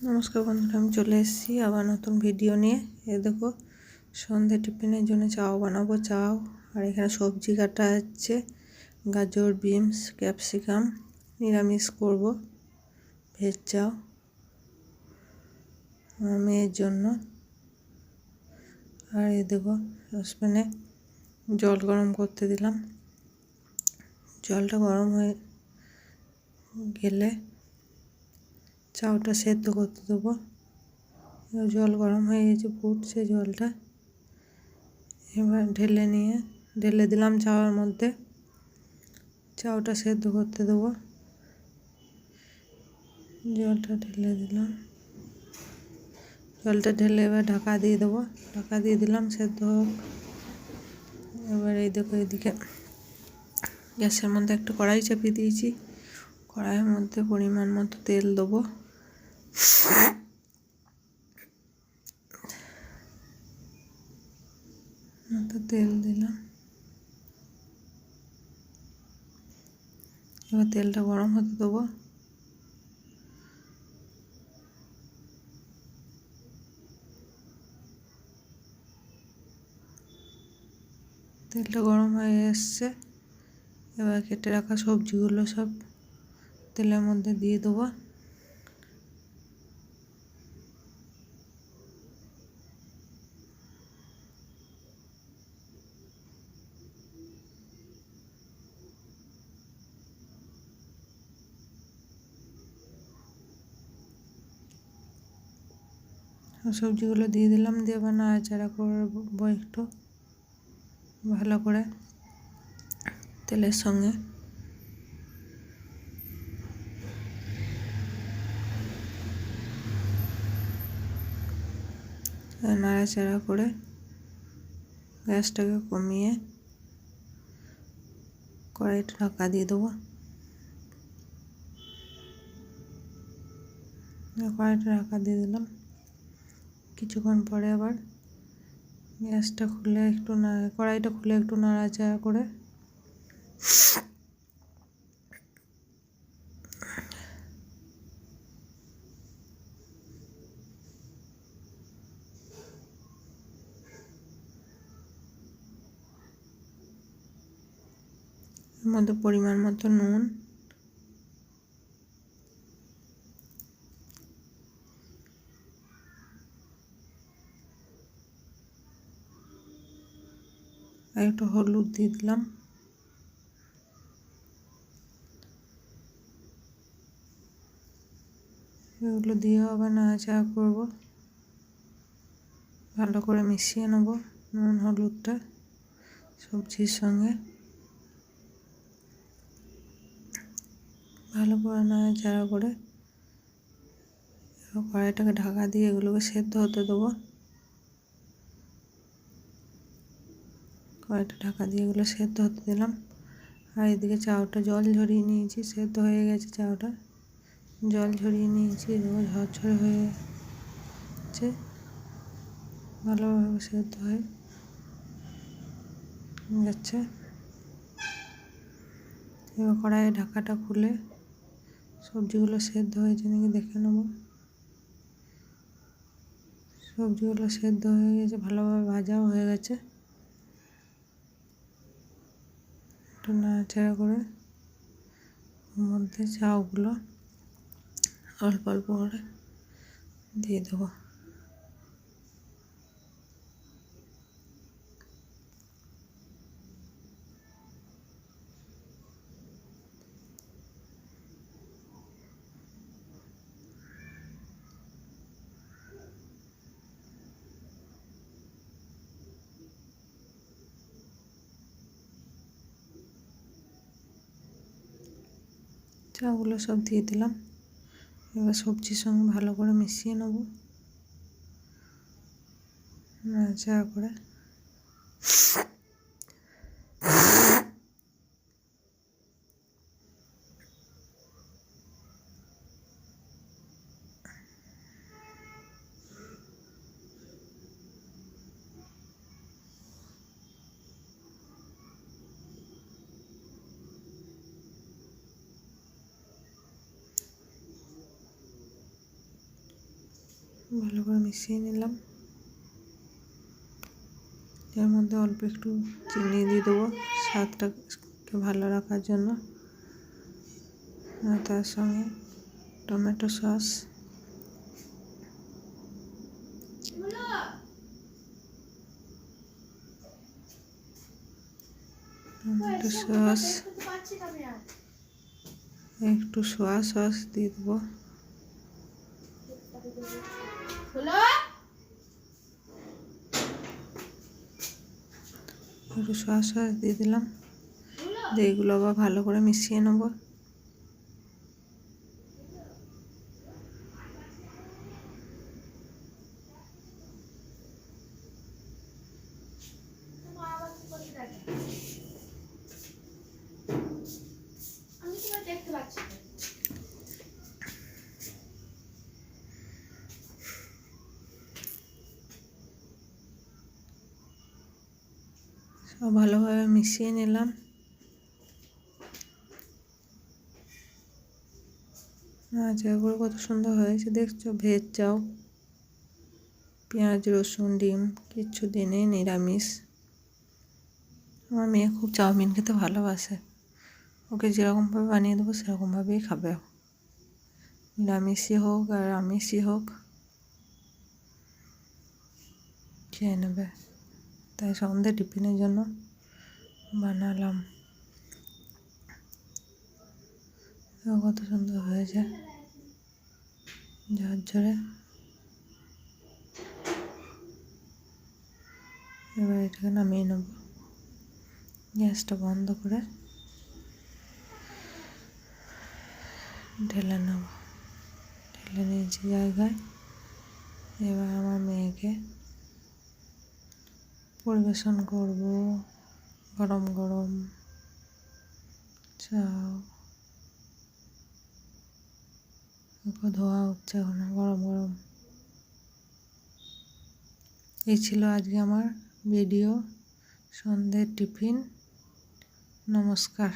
নমস্কার বন্ধুরা, আমি চলে এসেছি আবার নতুন ভিডিও নিয়ে। এই দেখো, সন্ধ্যে টিফিনের জন্য চাও বানাবো। চাও আর এখানে সবজি কাটা হচ্ছে, গাজর, বিনস, ক্যাপসিকাম। নিরামিষ করব, ভেজ চাও আমার মেয়ের জন্য। আর এই দেখো, সসপ্যানে জল গরম করতে দিলাম। জলটা গরম হয়ে গেলে চাউটা সেদ্ধ করতে দেবো। জল গরম হয়ে গেছে, ফুটছে জলটা। এবার ঢেলে দিলাম চাউয়ের মধ্যে। চাউটা সেদ্ধ করতে দেবো। জলটা ঢেলে দিলাম। জলটা ঢেলে এবার ঢাকা দিয়ে দেবো। ঢাকা দিয়ে দিলাম, সেদ্ধ হোক। এবার এই দেখো, এদিকে গ্যাসের মধ্যে একটা কড়াই চাপিয়ে দিয়েছি। কড়াইয়ের মধ্যে পরিমাণ মতো তেল দেবো। তেল দিলাম। এবার তেলটা গরম হতে দেবো। তেলটা গরম হয়ে এসছে। এবার কেটে রাখা সবজিগুলো সব তেলের মধ্যে দিয়ে দেবো। সবজিগুলো দিয়ে দিলাম। দিয়ে এবার নাড়াচাড়া করবো একটু ভালো করে তেলের সঙ্গে। নাড়াচাড়া করে গ্যাসটাকে কমিয়ে কড়াইটা ঢাকা দিয়ে দেবো। কড়াইটা ঢাকা দিয়ে দিলাম। কিছুক্ষণ পরে আবার গ্যাসটা খুলে কড়াইটা খুলে একটু নাড়াচাড়া করে এর মধ্যে পরিমাণ মতো নুন, আর একটু হলুদ দিয়ে দিলাম। এগুলো দিয়ে আবার নাড়াচাড়া করবো, ভালো করে মিশিয়ে নেব নুন হলুদটা সবজির সঙ্গে। ভালো করে নাড়াচাড়া করে কড়াইটাকে ঢাকা দিয়ে এগুলোকে সেদ্ধ হতে দেবো। কড়াইটা ঢাকা দিয়ে এগুলো সেদ্ধ হতে দিলাম। আর এদিকে চাউটা জল ঝরিয়ে নিয়েছি, সেদ্ধ হয়ে গেছে চাউটা। জল ঝরিয়ে নিয়েছি, ঝরঝরে হয়ে গেছে, ভালোভাবে সেদ্ধ হয়ে যাচ্ছে। এবার কড়াইয়ের ঢাকাটা খুলে সবজিগুলো সেদ্ধ হয়েছে নাকি দেখে নেব। সবজিগুলো সেদ্ধ হয়ে গেছে, ভালোভাবে ভাজাও হয়ে গেছে। একটু নাড়াচাড়া করে ওর মধ্যে চাউগুলো অল্প অল্প করে দিয়ে দেবো। চাউগুলো সব দিয়ে দিলাম। এবার সবজির সঙ্গে ভালো করে মিশিয়ে নেব, নাড়াচাড়া করে। ভালো করে মিশিয়ে নিলাম। এর মধ্যে অল্প একটু চিনি দিয়ে দেবো স্বাদটাকে ভালো রাখার জন্য। আর তার সঙ্গে টমেটো সস, একটু সোয়া সস দিয়ে দেবো। একটু সোয়া সস দিয়ে দিলাম। দিয়ে এগুলো আবার ভালো করে মিশিয়ে নেবো। সব ভালোভাবে মিশিয়ে নিলাম। এগুলো কত সুন্দর হয়েছে দেখছো। ভেজ চাও, পেঁয়াজ রসুন ডিম কিচ্ছু দিনে নিরামিষ। আমার মেয়ে খুব চাউমিন খেতে ভালোবাসে। ওকে যেরকমভাবে বানিয়ে দেবো সেরকমভাবেই খাবে। নিরামিষই হোক আর আমিষই হোক খেয়ে নেবে। তাই সন্ধ্যে টিফিনের জন্য বানালাম। কত সুন্দর হয়েছে ঝরঝরে। এবার এটাকে নামিয়ে নেব। গ্যাসটা বন্ধ করে ঢেলে নেব। ঢেলে নিয়েছি জায়গায়। এবার আমার মেয়েকে পরিবেশন করব। গরম গরম চাও, ধোয়া উঠছে এখন গরম গরম। এই ছিল আজকে আমার ভিডিও, সন্ধ্যের টিফিন। নমস্কার।